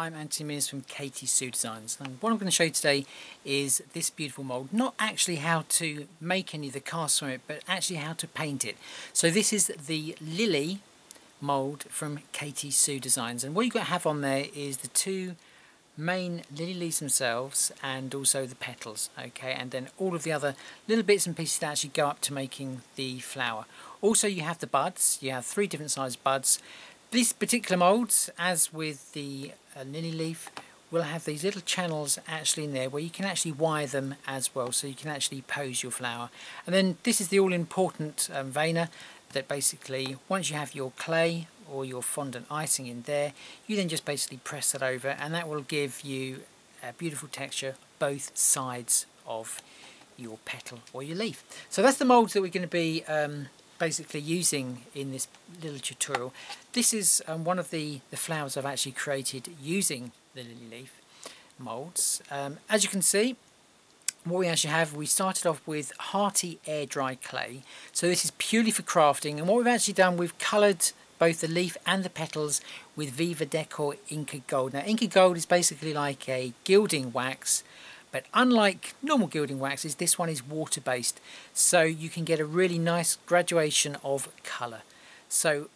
I'm Antony from Katy Designs, and what I'm going to show you today is this beautiful mould. Not actually how to make any of the casts from it, but actually how to paint it. So this is the lily mould from Katy Designs, and what you've got to have on there is the two main lily leaves themselves and also the petals, okay, and then all of the other little bits and pieces that actually go up to making the flower. Also you have the buds. You have 3 different sized buds. These particular moulds, as with the lily leaf, will have these little channels actually in there where you can actually wire them as well, so you can actually pose your flower. And then this is the all-important veiner that basically, once you have your clay or your fondant icing in there, you then just basically press that over, and that will give you a beautiful texture both sides of your petal or your leaf. So that's the moulds that we're going to be basically using in this little tutorial. This is one of the flowers I've actually created using the lily leaf moulds. As you can see, what we actually have, we started off with hearty air dry clay. So this is purely for crafting, and what we've actually done, we've coloured both the leaf and the petals with Viva Decor Inka Gold. Now Inka Gold is basically like a gilding wax, but unlike normal gilding waxes, this one is water based, so you can get a really nice graduation of colour. So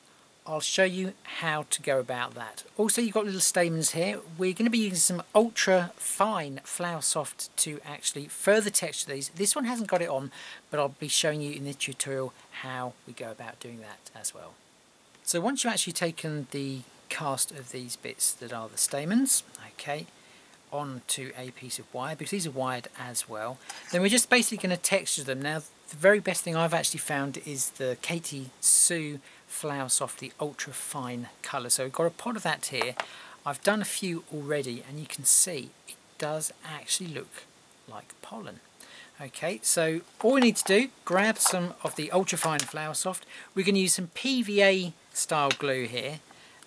I'll show you how to go about that. Also, you've got little stamens here. We're going to be using some ultra fine flower soft to actually further texture these. This one hasn't got it on, but I'll be showing you in this tutorial how we go about doing that as well. So once you've actually taken the cast of these bits that are the stamens, okay, onto a piece of wire, because these are wired as well, then we're just basically going to texture them. Now the very best thing I've actually found is the Katy Flower Soft, the ultra fine colour. So we've got a pot of that here. I've done a few already, and you can see it does actually look like pollen. Okay, so all we need to do, grab some of the ultra fine flower soft. We're going to use some PVA style glue here,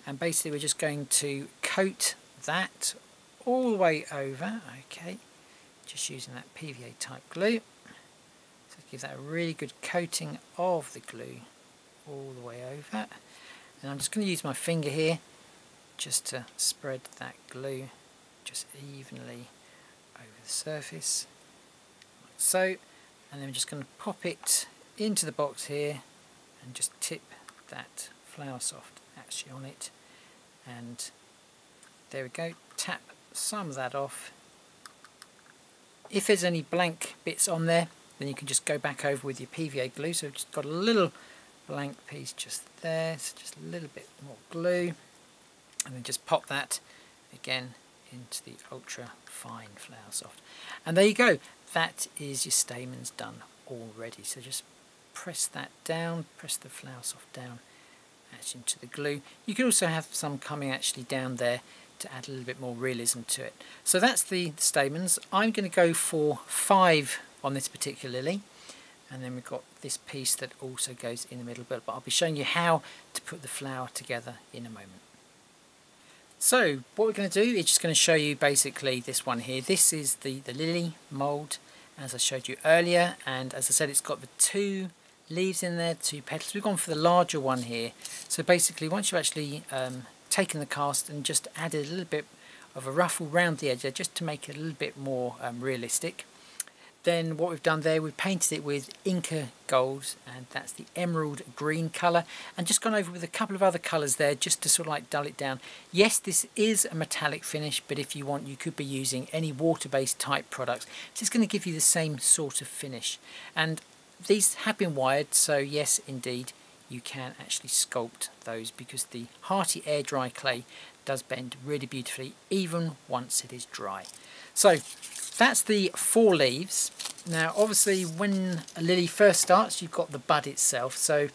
and basically we're just going to coat that all the way over. Okay, just using that PVA type glue, so give that a really good coating of the glue all the way over. And I'm just going to use my finger here just to spread that glue just evenly over the surface, like so. And then we're just going to pop it into the box here and just tip that flower soft actually on it, and there we go. Tap some of that off. If there's any blank bits on there, then you can just go back over with your PVA glue. So I've just got a little blank piece just there, so just a little bit more glue, and then just pop that again into the ultra fine flower soft, and there you go. That is your stamens done already. So just press that down, press the flower soft down actually into the glue. You could also have some coming actually down there to add a little bit more realism to it. So that's the stamens. I'm going to go for 5 on this particular lily, and then we've got this piece that also goes in the middle, but I'll be showing you how to put the flower together in a moment. So what we're going to do is just going to show you basically this one here. This is the lily mould, as I showed you earlier, and as I said, it's got the 2 leaves in there, 2 petals. We've gone for the larger one here. So basically, once you've actually taken the cast and just added a little bit of a ruffle round the edge there, just to make it a little bit more realistic, then what we've done there, we've painted it with Inka Gold, and that's the emerald green colour, and just gone over with a couple of other colours there just to sort of like dull it down. Yes, this is a metallic finish, but if you want, you could be using any water-based type products. It's just going to give you the same sort of finish. And these have been wired, so yes, indeed, you can actually sculpt those, because the hearty air dry clay does bend really beautifully even once it is dry. So that's the 4 leaves. Now obviously when a lily first starts, you've got the bud itself, so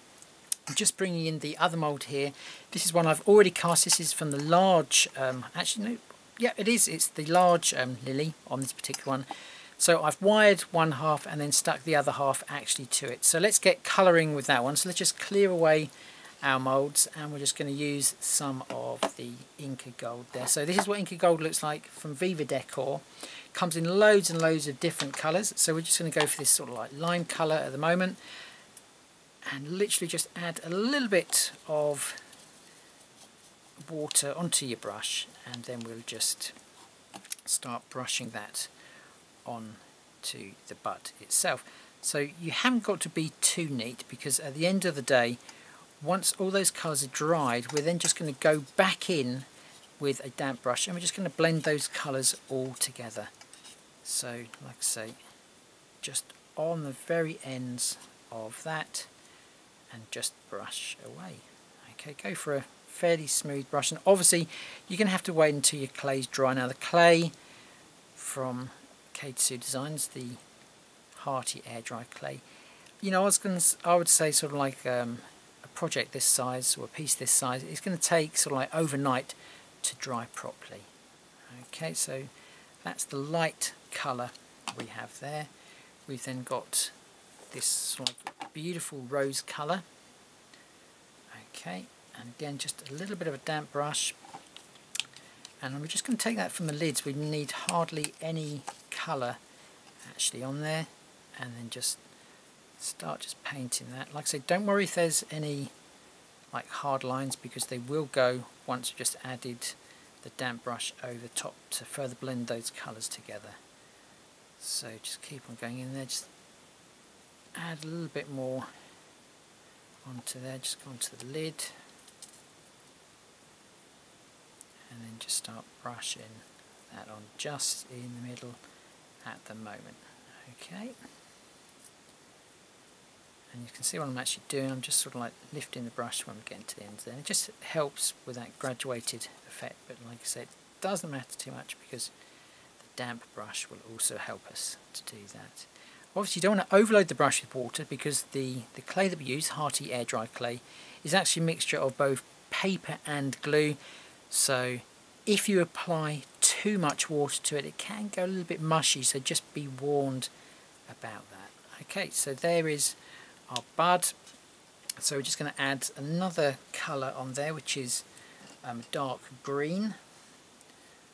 I'm just bringing in the other mould here. This is one I've already cast. This is from the large, actually no, yeah it is, it's the large lily on this particular one. So I've wired one half and then stuck the other half actually to it. So let's get colouring with that one. So let's just clear away our moulds, and we're just going to use some of the Inka Gold there. So this is what Inka Gold looks like from Viva Decor. Comes in loads and loads of different colours. So we're just going to go for this sort of like lime colour at the moment, and literally just add a little bit of water onto your brush, and then we'll just start brushing that on to the bud itself. So you haven't got to be too neat, because at the end of the day, once all those colours are dried, we're then just going to go back in with a damp brush and we're just going to blend those colours all together. So like I say, just on the very ends of that, and just brush away. Okay, go for a fairly smooth brush, and obviously you're going to have to wait until your clay's dry. Now the clay from Katy Designs, the Hearty air dry clay, you know, I would say sort of like a project this size, or a piece this size, it's going to take sort of like overnight to dry properly. Okay, so that's the light colour we have there. We've then got this sort of beautiful rose colour. Okay, and again just a little bit of a damp brush, and we're just going to take that from the lids. We need hardly any colour actually on there, and then just start just painting that. Like I say, don't worry if there's any like hard lines, because they will go once we've just added the damp brush over the top to further blend those colours together. So just keep on going in there, just add a little bit more onto there, just go onto the lid, and then just start brushing that on just in the middle at the moment. Okay, and you can see what I'm actually doing. I'm just sort of like lifting the brush when we get into the ends there. It just helps with that graduated effect, but like I said, it doesn't matter too much because the damp brush will also help us to do that. Obviously you don't want to overload the brush with water, because the clay that we use, Hearty air dry clay, is actually a mixture of both paper and glue, so if you apply too much water to it, it can go a little bit mushy, so just be warned about that. Okay, so there is our bud. So we're just going to add another colour on there, which is dark green.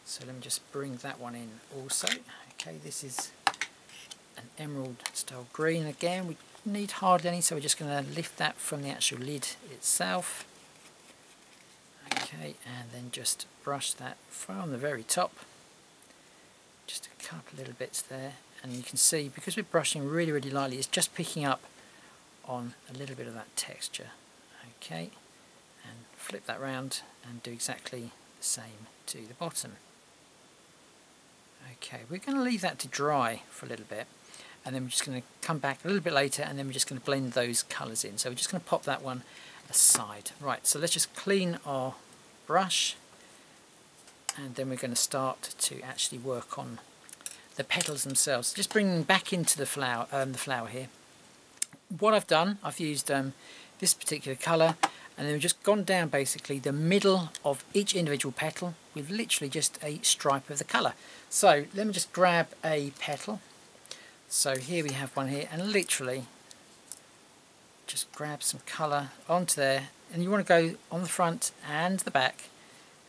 So let me just bring that one in also. Okay, this is an emerald style green. Again, we need hardly any, so we're just going to lift that from the actual lid itself. Okay, and then just brush that from the very top. Just a couple little bits there, and you can see because we're brushing really lightly, it's just picking up on a little bit of that texture. Okay, and flip that round and do exactly the same to the bottom. Okay, we're going to leave that to dry for a little bit, and then we're just going to come back a little bit later, and then we're just going to blend those colours in. So we're just going to pop that one aside. Right, so let's just clean our brush, and then we're going to start to actually work on the petals themselves. Just bringing back into the flower here. What I've done, I've used this particular colour, and then we've just gone down basically the middle of each individual petal with literally just a stripe of the colour. So let me just grab a petal. So here we have one here, and literally just grab some colour onto there, and you want to go on the front and the back,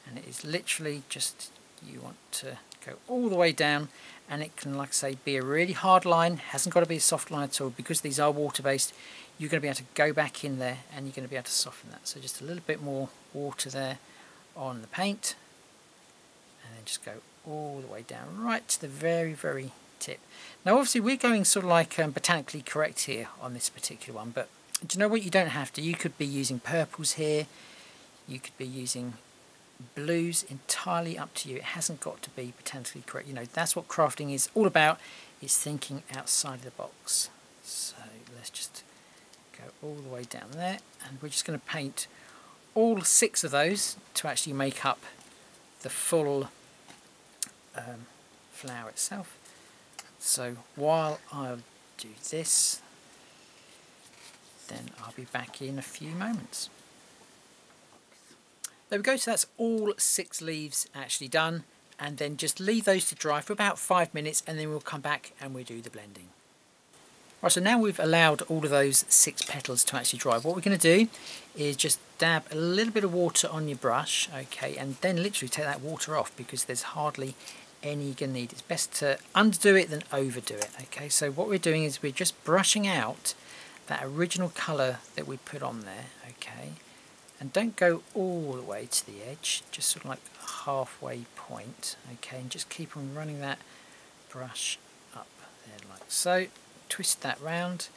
and it is literally just, you want to go all the way down, and it can, like I say, be a really hard line, hasn't got to be a soft line at all, because these are water based. You're going to be able to go back in there and you're going to be able to soften that. So just a little bit more water there on the paint, and then just go all the way down right to the very tip. Now obviously we're going sort of like botanically correct here on this particular one, but do you know what, you don't have to. You could be using purples here, you could be using blues, entirely up to you. It hasn't got to be botanically correct. You know, that's what crafting is all about, is thinking outside of the box. So let's just go all the way down there, and we're just going to paint all 6 of those to actually make up the full flower itself. So while I'll do this, then I'll be back in a few moments. There we go, so that's all 6 leaves actually done, and then just leave those to dry for about 5 minutes, and then we'll come back and we'll do the blending. Right, so now we've allowed all of those 6 petals to actually dry. What we're going to do is just dab a little bit of water on your brush, okay, and then literally take that water off, because there's hardly any you're going to need. It's best to underdo it than overdo it. Okay, so what we're doing is we're just brushing out that original colour that we put on there, okay, and don't go all the way to the edge, just sort of like a halfway point. Okay, and just keep on running that brush up there like so. Twist that round,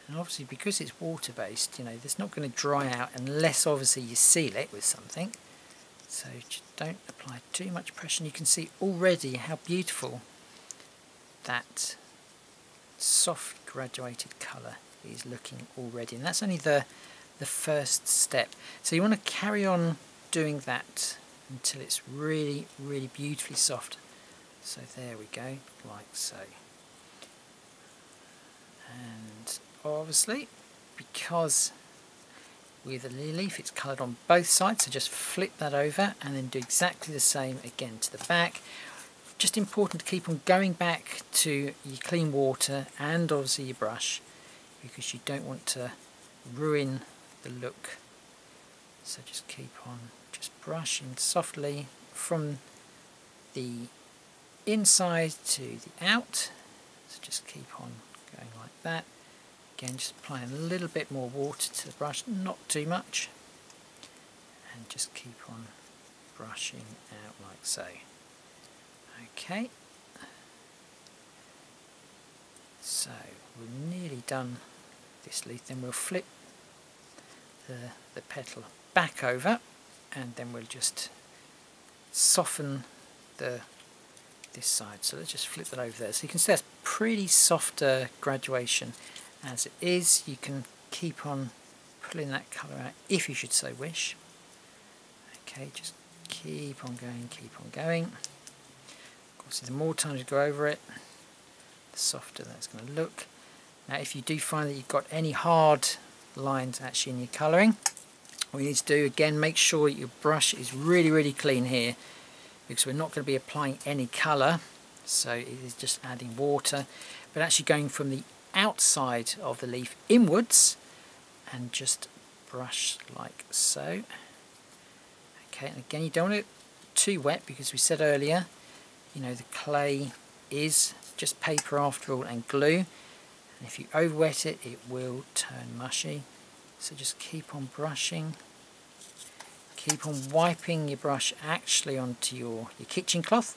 and obviously because it's water based, you know, it's not going to dry out unless obviously you seal it with something. So just don't apply too much pressure, and you can see already how beautiful that soft graduated colour is looking already, and that's only the first step. So you want to carry on doing that until it's really beautifully soft. So there we go, like so. And obviously because with a lily leaf it's coloured on both sides, so just flip that over and then do exactly the same again to the back. Just important to keep on going back to your clean water and obviously your brush, because you don't want to ruin the look. So just keep on just brushing softly from the inside to the out. So just keep on going like that. Again, just applying a little bit more water to the brush, not too much, and just keep on brushing out like so. Okay, so we're nearly done this leaf. Then we'll flip the petal back over, and then we'll just soften this side. So let's just flip that over there. So you can see that's pretty soft graduation as it is. You can keep on pulling that colour out if you should so wish. Okay, just keep on going, keep on going. Of course, the more times you go over it, the softer that's going to look. Now if you do find that you've got any hard lines actually in your colouring, what you need to do, again, make sure your brush is really clean here, because we're not going to be applying any colour, so it is just adding water, but actually going from the outside of the leaf inwards and just brush like so. Okay, and again, you don't want it too wet, because we said earlier, you know, the clay is just paper after all and glue, and if you over wet it, it will turn mushy. So just keep on brushing, keep on wiping your brush actually onto your kitchen cloth,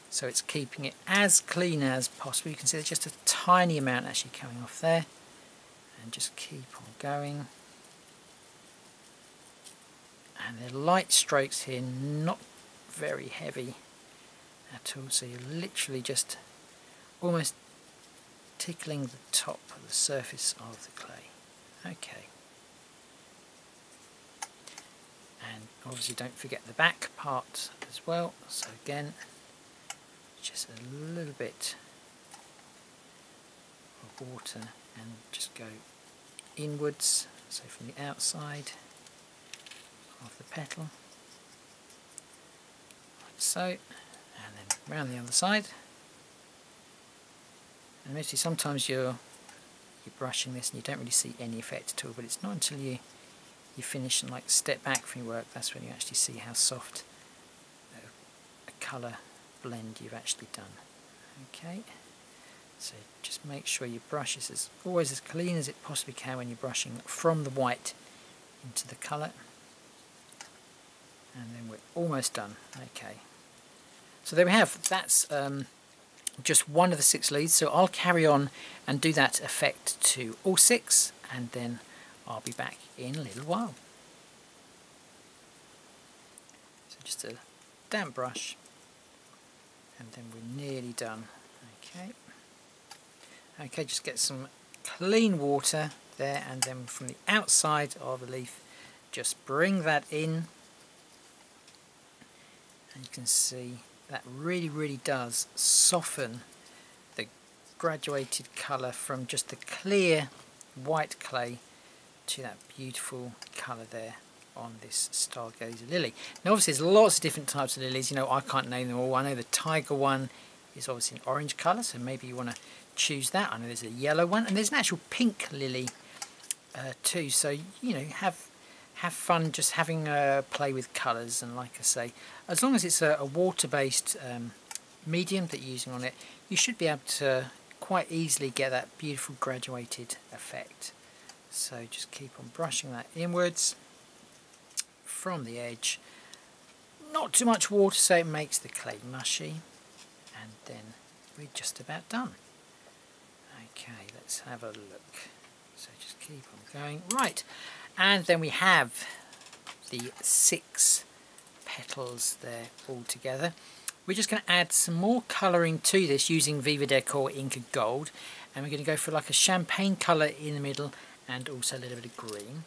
so it's keeping it as clean as possible. You can see there's just a tiny amount actually coming off there, and just keep on going. And they're light strokes here, not very heavy at all, so you're literally just almost tickling the top of the surface of the clay. Okay. And obviously don't forget the back part as well. So again, just a little bit of water and just go inwards, so from the outside of the petal, like so, and then round the other side. And mostly sometimes you're brushing this and you don't really see any effect at all, but it's not until you finish and like step back from your work, that's when you actually see how soft a colour blend you've actually done. Okay, so just make sure your brush is always as clean as it possibly can when you're brushing from the white into the colour. And then we're almost done. Okay, so there we have, that's just one of the 6 leads, so I'll carry on and do that effect to all 6, and then I'll be back in a little while. So just a damp brush, and then we're nearly done. Okay, just get some clean water there, and then from the outside of the leaf just bring that in, and you can see that really does soften the graduated colour from just the clear white clay to that beautiful colour there on this stargazer lily. Now obviously there's lots of different types of lilies, you know, I can't name them all. I know the tiger one is obviously an orange colour, so maybe you want to choose that. I know there's a yellow one, and there's an actual pink lily too, so you know, have fun just having a play with colours. And like I say, as long as it's a water-based medium that you're using on it, you should be able to quite easily get that beautiful graduated effect. So just keep on brushing that inwards, from the edge. Not too much water so it makes the clay mushy, and then we're just about done. Okay, let's have a look. So just keep on going. Right, and then we have the 6 petals there all together. We're just going to add some more colouring to this using Viva Decor Inka Gold, and we're going to go for like a champagne colour in the middle and also a little bit of green.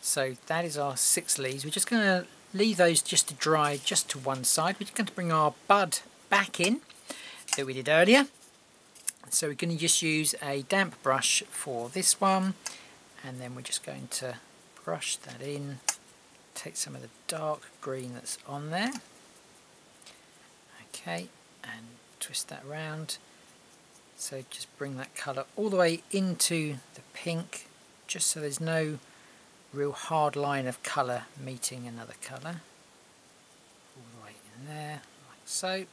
So that is our 6 leaves. We're just going to leave those just to dry just to one side. We're just going to bring our bud back in that we did earlier. So we're going to just use a damp brush for this one, and then we're just going to brush that in, take some of the dark green that's on there, okay, and twist that round. So just bring that colour all the way into the pink, just so there's no real hard line of colour meeting another colour. All the way in there, like so.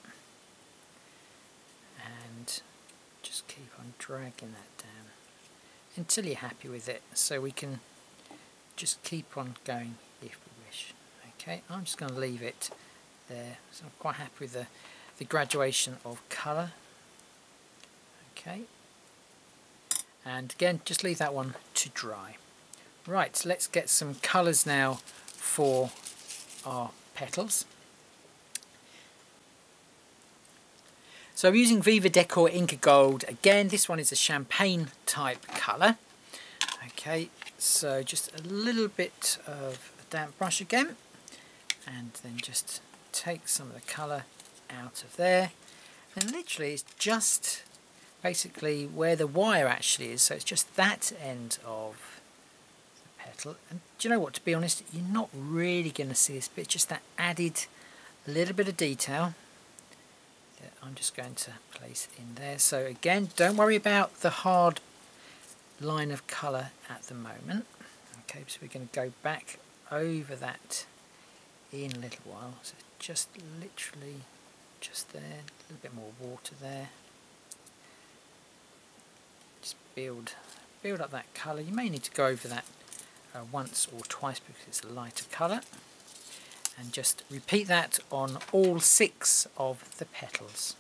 And just keep on dragging that down until you're happy with it. So we can just keep on going if we wish. Okay, I'm just going to leave it there. So I'm quite happy with the graduation of colour. Okay. And again, just leave that one to dry. Right, so let's get some colours now for our petals. So I'm using Viva Decor Inka Gold. Again, this one is a champagne type colour. Okay, so just a little bit of a damp brush again, and then just take some of the colour out of there. And literally it's just basically where the wire actually is, so it's just that end of the petal. And do you know what, to be honest, you're not really going to see this bit, just that added little bit of detail that I'm just going to place in there. So again, don't worry about the hard line of colour at the moment. Okay, so we're going to go back over that in a little while. So just literally just there, a little bit more water there. Just build up that colour. You may need to go over that once or twice because it's a lighter colour. And just repeat that on all 6 of the petals.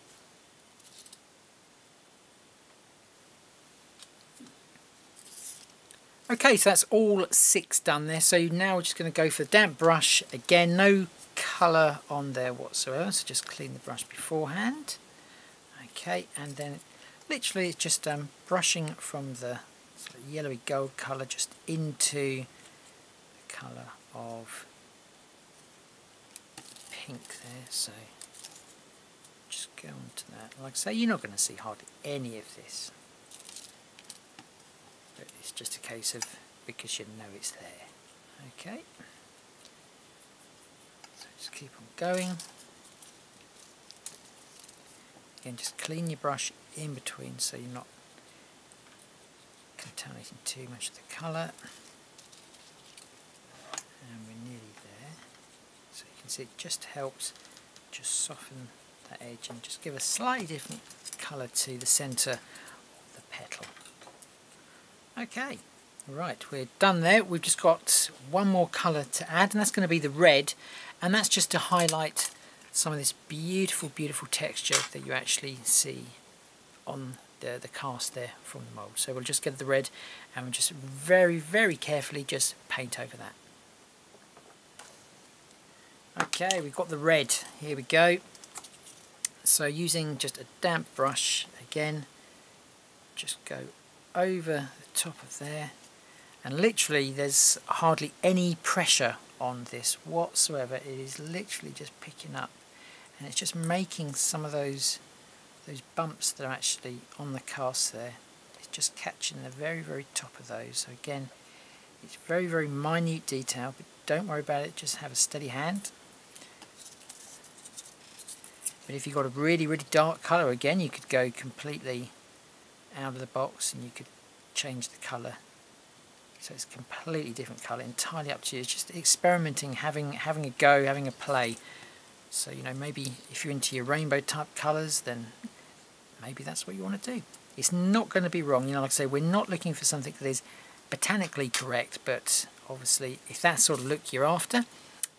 Okay, so that's all 6 done there. So now we're just going to go for the damp brush. Again, no colour on there whatsoever, so just clean the brush beforehand. Okay, and then literally it's just brushing from the sort of yellowy gold colour just into the colour of pink there. So just go on to that. Like I say, you're not going to see hardly any of this, but it's just a case of because you know it's there. Okay, so just keep on going. Again, just clean your brush in between so you're not contaminating too much of the colour. And we're nearly there. So you can see it just helps just soften that edge and just give a slightly different colour to the centre of the petal. Okay, right, we're done there. We've just got one more colour to add, and that's going to be the red, and that's just to highlight some of this beautiful, beautiful texture that you actually see on the cast there from the mould. So we'll just get the red and we'll just very, very carefully just paint over that. Okay, we've got the red. Here we go. So using just a damp brush again, just go over the top of there, and literally there's hardly any pressure on this whatsoever. It is literally just picking up, and it's just making some of those bumps that are actually on the cast there. It's just catching the very, very top of those. So again, it's very, very minute detail, but don't worry about it, just have a steady hand. But if you've got a really, really dark colour, again, you could go completely out of the box and you could change the colour. So it's a completely different colour, entirely up to you. It's just experimenting, having a go, having a play. So, you know, maybe if you're into your rainbow type colours, then maybe that's what you want to do. It's not going to be wrong. You know, like I say, we're not looking for something that is botanically correct, but obviously if that's sort of look you're after,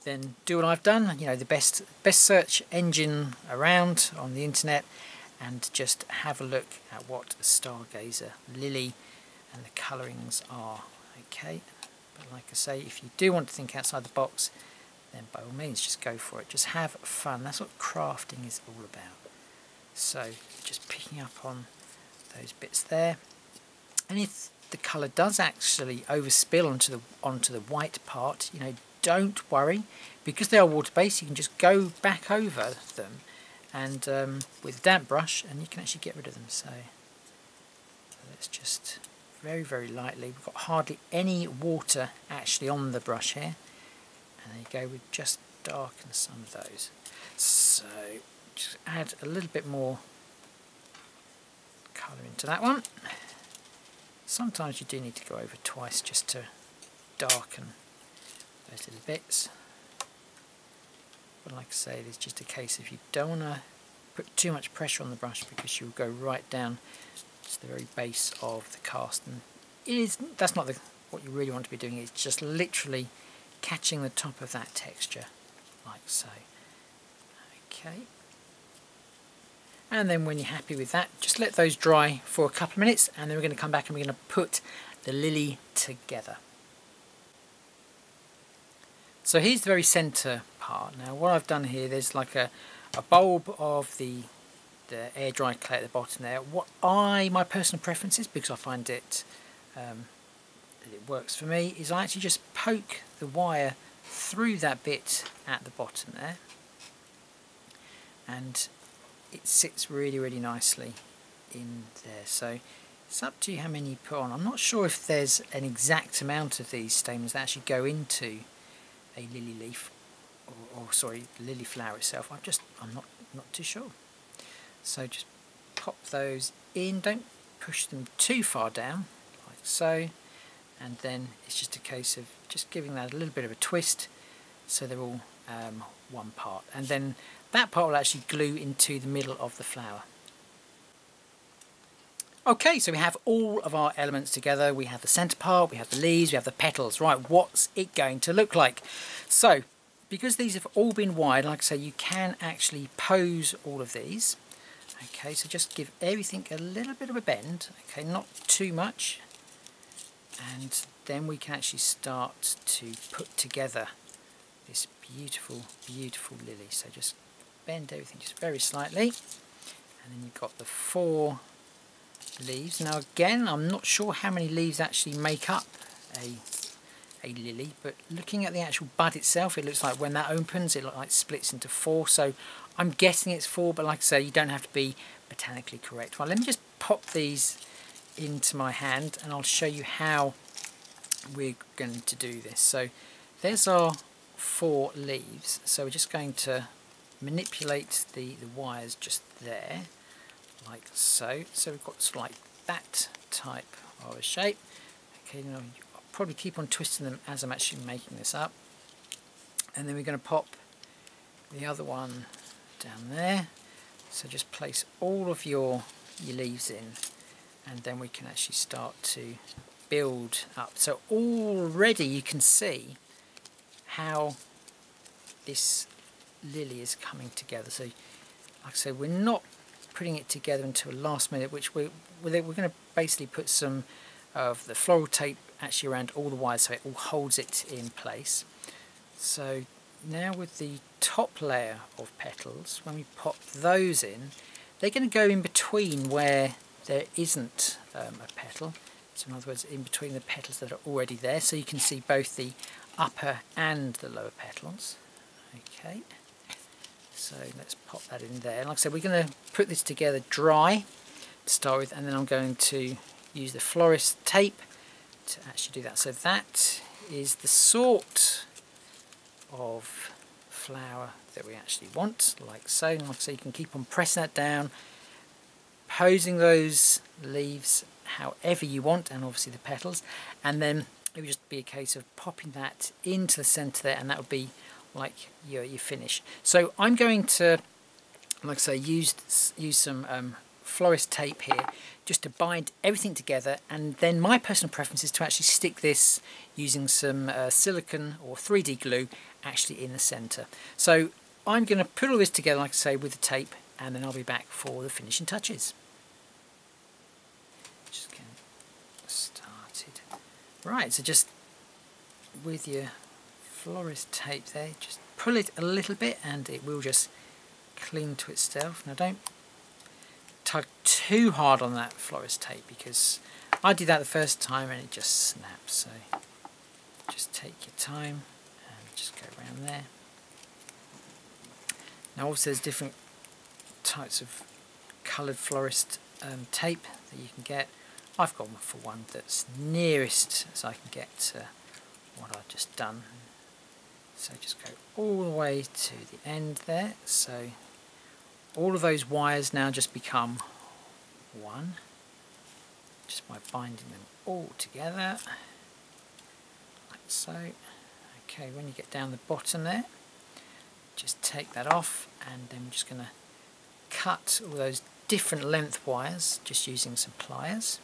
then do what I've done, you know, the best search engine around on the internet, and just have a look at what a stargazer lily and the colourings are. Okay, but like I say, if you do want to think outside the box, then by all means just go for it. Just have fun. That's what crafting is all about. So just picking up on those bits there, and if the colour does actually overspill onto the white part, you know, don't worry, because they are water based. You can just go back over them and with a damp brush, and you can actually get rid of them. So let's just very lightly. We've got hardly any water actually on the brush here, and there you go. We just darken some of those. So just add a little bit more colour into that one. Sometimes you do need to go over twice just to darken those little bits. But like I say, it's just a case of you don't want to put too much pressure on the brush, because you'll go right down to the very base of the cast, and that's not what you really want to be doing. It's just literally catching the top of that texture, like so. Okay. And then when you're happy with that, just let those dry for a couple of minutes, and then we're going to come back and we're going to put the lily together. So here's the very centre part. Now what I've done here, there's like a bulb of the air dry clay at the bottom there. My personal preference is, because I find it that it works for me, is I actually just poke the wire through that bit at the bottom there, and it sits really nicely in there. So it's up to you how many you put on. I'm not sure if there's an exact amount of these stamens that actually go into a lily leaf, or sorry, lily flower itself. I'm not too sure. So just pop those in, don't push them too far down, like so, and then it's just a case of just giving that a little bit of a twist so they're all one part, and then that part will actually glue into the middle of the flower. Okay, so we have all of our elements together. We have the centre part, we have the leaves, we have the petals. Right, what's it going to look like? So, because these have all been wired, like I say, you can actually pose all of these. Okay, so just give everything a little bit of a bend, okay, not too much. And then we can actually start to put together this beautiful lily. So just bend everything just very slightly, and then you've got the 4 leaves. Now again, I'm not sure how many leaves actually make up a lily, but looking at the actual bud itself, it looks like when that opens, it like splits into 4. So I'm guessing it's 4, but like I say, you don't have to be botanically correct. Well, let me just pop these into my hand, and I'll show you how we're going to do this. So there's our 4 leaves. So we're just going to manipulate the wires just there, like so. So we've got sort of like that type of a shape. Okay, now I'll probably keep on twisting them as I'm actually making this up, and then we're going to pop the other one down there. So just place all of your leaves in, and then we can actually start to build up. So already you can see how this lily is coming together. So like I said, we're not putting it together until last minute, which we're going to basically put some of the floral tape actually around all the wires so it all holds it in place. So now with the top layer of petals, when we pop those in, they're going to go in between where there isn't a petal. So in other words, in between the petals that are already there, so you can see both the upper and the lower petals. Okay, so let's pop that in there. And like I said, we're going to put this together dry to start with, and then I'm going to use the florist tape to actually do that. So that is the sort of flower that we actually want, like so. And like so, you can keep on pressing that down, posing those leaves however you want, and obviously the petals, and then it would just be a case of popping that into the centre there, and that would be like your finish. So I'm going to, like I say, use some florist tape here just to bind everything together, and then my personal preference is to actually stick this using some silicone or 3D glue actually in the centre. So I'm going to put all this together, like I say, with the tape, and then I'll be back for the finishing touches. Just getting started. Right, so just with your florist tape there, just pull it a little bit and it will just cling to itself. Now don't tug too hard on that florist tape, because I did that the first time and it just snaps. So just take your time and just go around there. Now obviously there's different types of coloured florist tape that you can get. I've got one for one that's nearest as I can get to what I've just done. So just go all the way to the end there. So all of those wires now just become one, just by binding them all together, like so. Okay, when you get down the bottom there, just take that off, and then we're just going to cut all those different length wires just using some pliers.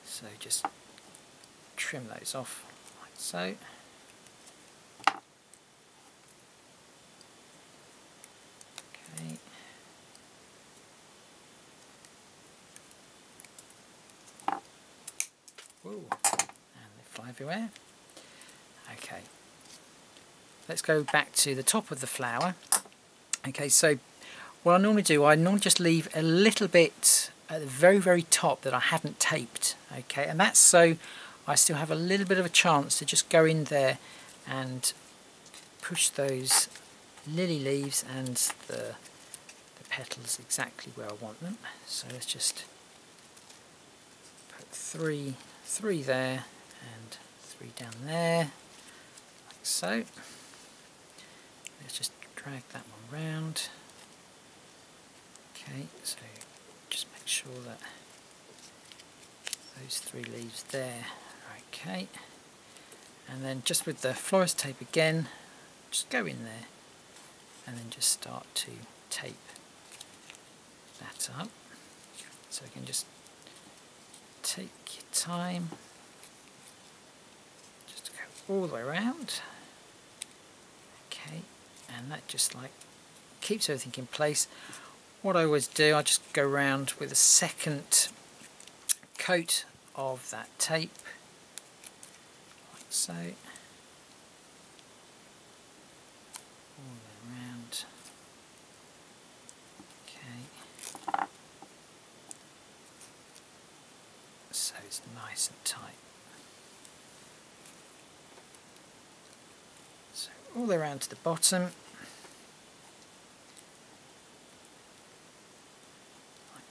So just trim those off like so. Okay. Whoa, and they fly everywhere. Okay, let's go back to the top of the flower. Okay, so what I normally do, I normally just leave a little bit at the very top that I hadn't taped. Okay, and that's so I still have a little bit of a chance to just go in there and push those lily leaves and the petals exactly where I want them. So let's just put three there and 3 down there, like so. Let's just drag that one round. Okay, so just make sure that those 3 leaves there are okay. And then just with the florist tape again, just go in there and then just start to tape that up. So again, just take your time, just to go all the way around. Okay, and that just like keeps everything in place. What I always do, I just go around with a second coat of that tape, like so, all the way around. Okay, so it's nice and tight. So all the way around to the bottom.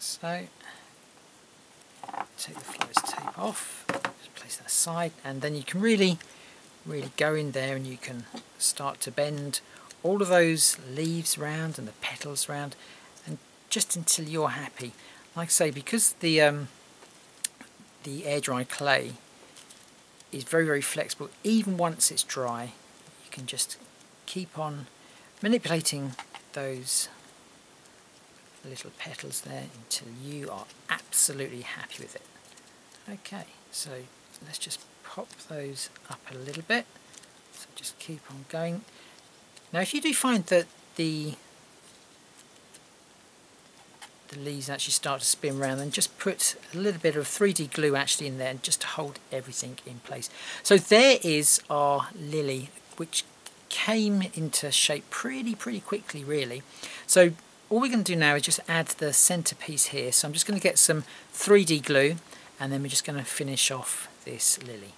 So, take the florist tape off, just place that aside, and then you can really go in there and you can start to bend all of those leaves round and the petals round, and just until you're happy. Like I say, because the air dry clay is very flexible, even once it's dry, you can just keep on manipulating those little petals there until you are absolutely happy with it. Okay, so let's just pop those up a little bit, so just keep on going. Now if you do find that the leaves actually start to spin around, then just put a little bit of 3D glue actually in there just to hold everything in place. So there is our lily, which came into shape pretty quickly really. So all we're going to do now is just add the centerpiece here. So I'm just going to get some 3D glue, and then we're just going to finish off this lily.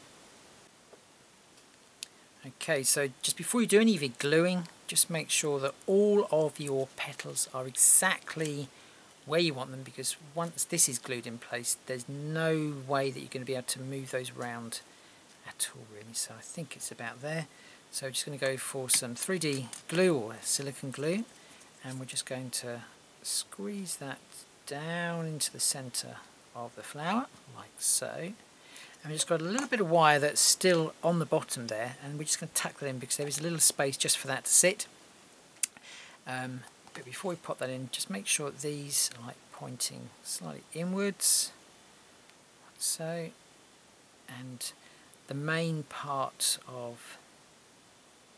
Okay, so just before you do any of your gluing, just make sure that all of your petals are exactly where you want them, because once this is glued in place, there's no way that you're going to be able to move those around at all really. So I think it's about there. So I'm just going to go for some 3D glue or silicone glue, and we're just going to squeeze that down into the center of the flower like so, and we've just got a little bit of wire that's still on the bottom there, and we're just going to tuck that in because there is a little space just for that to sit. But before we pop that in, just make sure that these are like pointing slightly inwards, like so, and the main part of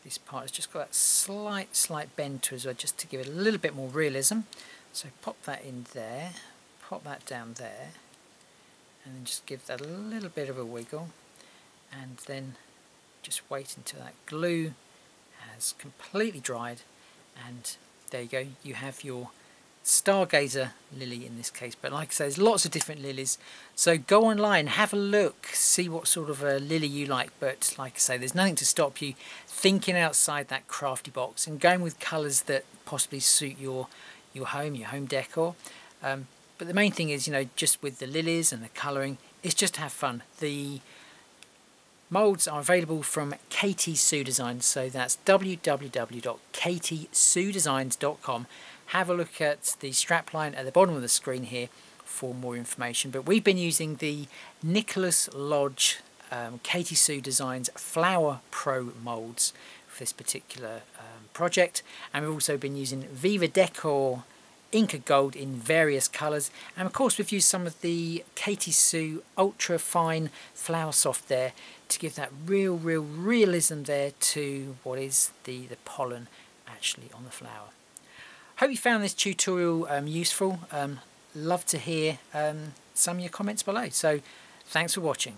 this part has just got that slight bend to it as well, just to give it a little bit more realism. So pop that in there, pop that down there, and then just give that a little bit of a wiggle, and then just wait until that glue has completely dried, and there you go, you have your stargazer lily in this case. But like I say, there's lots of different lilies, so go online, have a look, see what sort of a lily you like. But like I say, there's nothing to stop you thinking outside that crafty box and going with colours that possibly suit your home decor. But the main thing is, you know, just with the lilies and the colouring, it's just to have fun. The moulds are available from Katy Sue Designs, so that's www.katysuedesigns.com. Have a look at the strapline at the bottom of the screen here for more information. But we've been using the Nicholas Lodge Katy Sue Designs Flower Pro moulds for this particular project, and we've also been using Viva Decor Inka Gold in various colours, and of course we've used some of the Katy Sue Ultra Fine Flower Soft there to give that real realism there to what is the pollen actually on the flower. Hope you found this tutorial useful. Love to hear some of your comments below, so thanks for watching.